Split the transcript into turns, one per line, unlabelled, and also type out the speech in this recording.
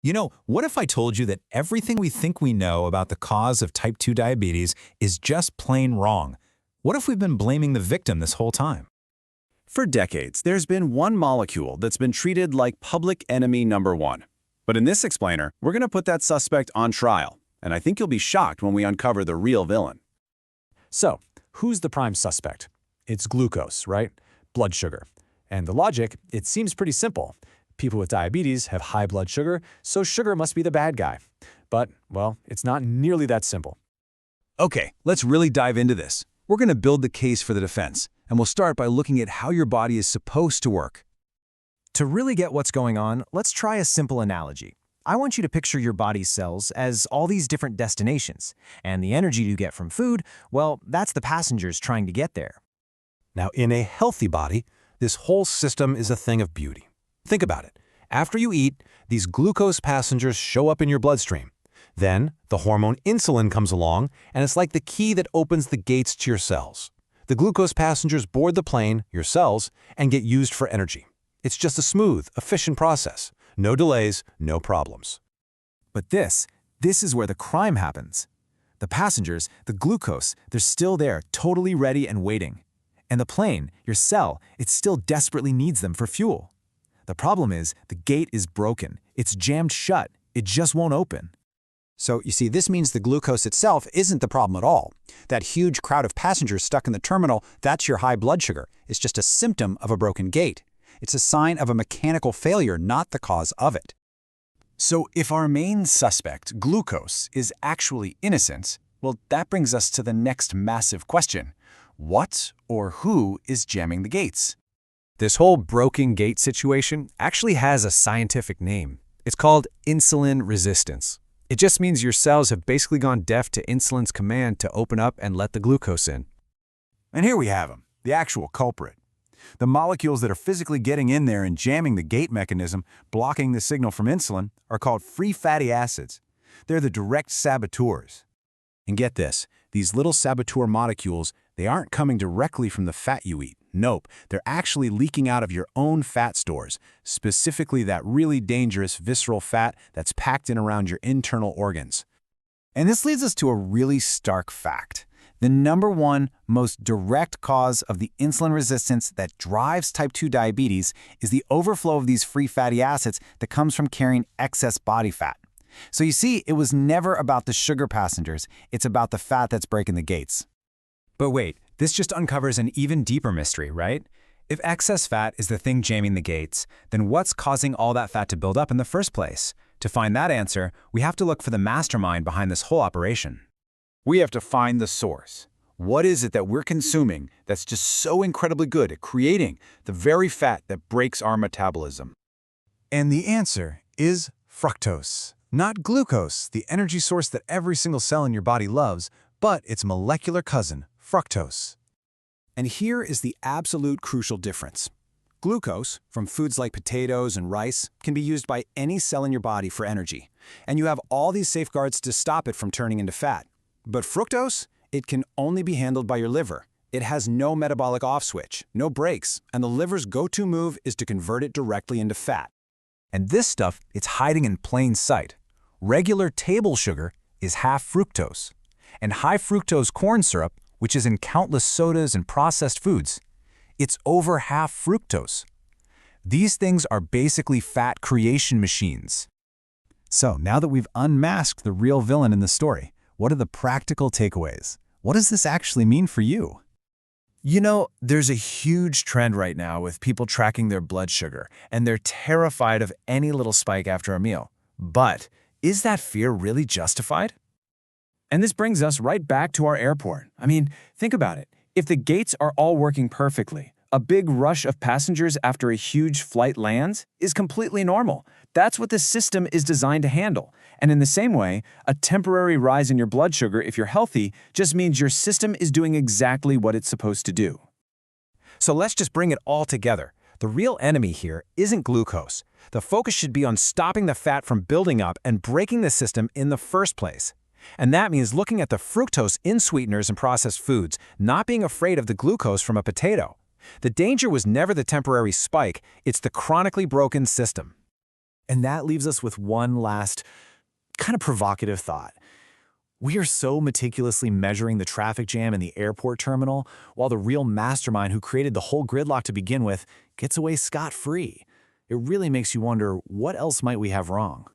What if I told you that everything we think we know about the cause of type 2 diabetes is just plain wrong? What if we've been blaming the victim this whole time?
For decades, there's been one molecule that's been treated like public enemy number one. But in this explainer, we're going to put that suspect on trial, and I think you'll be shocked when we uncover the real villain.
So, who's the prime suspect? It's glucose, right? Blood sugar. And the logic, it seems pretty simple. People with diabetes have high blood sugar, so sugar must be the bad guy. But, well, it's not nearly that simple.
Okay, let's really dive into this. We're going to build the case for the defense, and we'll start by looking at how your body is supposed to work.
To really get what's going on, let's try a simple analogy. I want you to picture your body's cells as all these different destinations, and the energy you get from food, well, that's the passengers trying to get there.
Now, in a healthy body, this whole system is a thing of beauty. Think about it. After you eat, these glucose passengers show up in your bloodstream. Then, the hormone insulin comes along, and it's like the key that opens the gates to your cells. The glucose passengers board the plane, your cells, and get used for energy. It's just a smooth, efficient process. No delays, no problems.
But this is where the crime happens. The passengers, the glucose, they're still there, totally ready and waiting. And the plane, your cell, it still desperately needs them for fuel. The problem is, the gate is broken. It's jammed shut. It just won't open.
So, you see, this means the glucose itself isn't the problem at all. That huge crowd of passengers stuck in the terminal, that's your high blood sugar. It's just a symptom of a broken gate. It's a sign of a mechanical failure, not the cause of it.
So if our main suspect, glucose, is actually innocent, well, that brings us to the next massive question. What or who is jamming the gates?
This whole broken gate situation actually has a scientific name. It's called insulin resistance. It just means your cells have basically gone deaf to insulin's command to open up and let the glucose in.
And here we have him, the actual culprit. The molecules that are physically getting in there and jamming the gate mechanism, blocking the signal from insulin, are called free fatty acids. They're the direct saboteurs. And get this, these little saboteur molecules, they aren't coming directly from the fat you eat. Nope, they're actually leaking out of your own fat stores, specifically that really dangerous visceral fat that's packed in around your internal organs. And this leads us to a really stark fact. The number one most direct cause of the insulin resistance that drives type 2 diabetes is the overflow of these free fatty acids that comes from carrying excess body fat. So you see, it was never about the sugar passengers, it's about the fat that's breaking the gates.
But wait, this just uncovers an even deeper mystery, right? If excess fat is the thing jamming the gates, then what's causing all that fat to build up in the first place? To find that answer, we have to look for the mastermind behind this whole operation.
We have to find the source. What is it that we're consuming that's just so incredibly good at creating the very fat that breaks our metabolism?
And the answer is fructose. Not glucose, the energy source that every single cell in your body loves, but its molecular cousin, fructose.
And here is the absolute crucial difference. Glucose, from foods like potatoes and rice, can be used by any cell in your body for energy. And you have all these safeguards to stop it from turning into fat. But fructose, it can only be handled by your liver. It has no metabolic off switch, no brakes, and the liver's go-to move is to convert it directly into fat.
And this stuff, it's hiding in plain sight. Regular table sugar is half fructose. And high-fructose corn syrup, which is in countless sodas and processed foods, it's over half fructose. These things are basically fat creation machines.
So now that we've unmasked the real villain in the story, what are the practical takeaways? What does this actually mean for you?
There's a huge trend right now with people tracking their blood sugar, and they're terrified of any little spike after a meal. But is that fear really justified? And this brings us right back to our airport. I mean, think about it. If the gates are all working perfectly, a big rush of passengers after a huge flight lands is completely normal. That's what the system is designed to handle. And in the same way, a temporary rise in your blood sugar if you're healthy just means your system is doing exactly what it's supposed to do.
So let's just bring it all together. The real enemy here isn't glucose. The focus should be on stopping the fat from building up and breaking the system in the first place. And that means looking at the fructose in sweeteners and processed foods, not being afraid of the glucose from a potato. The danger was never the temporary spike, it's the chronically broken system.
And that leaves us with one last kind of provocative thought. We are so meticulously measuring the traffic jam in the airport terminal, while the real mastermind who created the whole gridlock to begin with gets away scot-free. It really makes you wonder, what else might we have wrong?